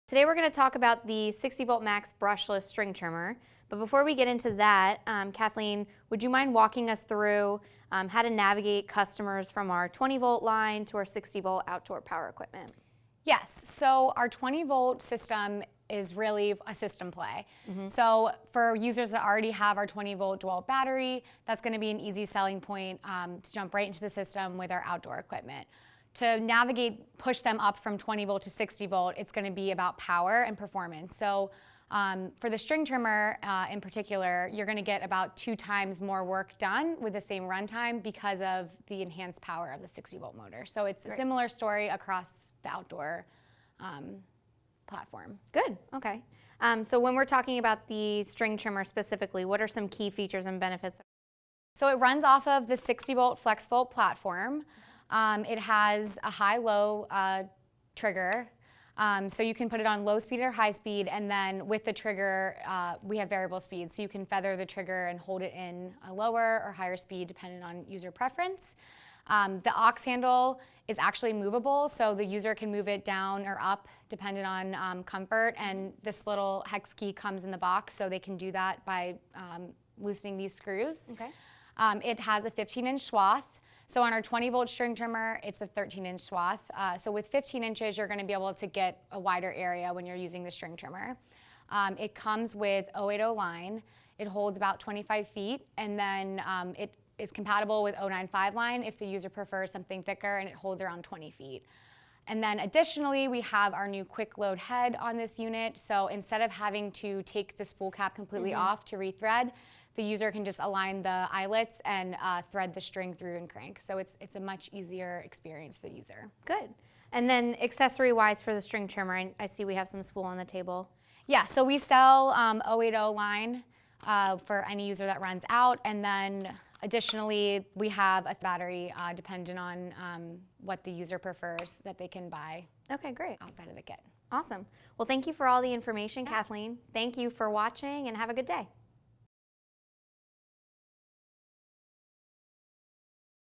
Today we're going to talk about the 60 volt max brushless string trimmer. But before we get into that, Kathleen, would you mind walking us through how to navigate customers from our 20 volt line to our 60 volt outdoor power equipment? Yes, so our 20 volt system is really a system play. So for users that already have our 20 volt DEWALT battery, that's going to be an easy selling point to jump right into the system with our outdoor equipment. To navigate, push them up from 20 volt to 60 volt, it's going to be about power and performance. So for the string trimmer in particular, you're going to get about 2 times more work done with the same runtime because of the enhanced power of the 60 volt motor. So it's a similar story across the outdoor platform. Good, okay. So when we're talking about the string trimmer specifically, what are some key features and benefits? So it runs off of the 60 volt flex volt platform. It has a high-low trigger, so you can put it on low speed or high speed, and then with the trigger, we have variable speed, so you can feather the trigger and hold it in a lower or higher speed depending on user preference. The aux handle is actually movable, so the user can move it down or up depending on comfort, and this little hex key comes in the box, so they can do that by loosening these screws. Okay. It has a 15-inch swath. So on our 20 volt string trimmer, it's a 13-inch swath. So with 15 inches, you're going to be able to get a wider area when you're using the string trimmer. It comes with 080 line. It holds about 25 feet, and then it is compatible with 095 line if the user prefers something thicker, and it holds around 20 feet. And then additionally, we have our new quick load head on this unit. So instead of having to take the spool cap completely off to rethread, the user can just align the eyelets and thread the string through and crank. So it's a much easier experience for the user. Good. And then accessory-wise for the string trimmer, I see we have some spool on the table. Yeah, so we sell 080 line for any user that runs out, and then additionally, we have a battery dependent on what the user prefers that they can buy. Okay, great. Outside of the kit. Awesome. Well, thank you for all the information, Kathleen. Thank you for watching, and have a good day.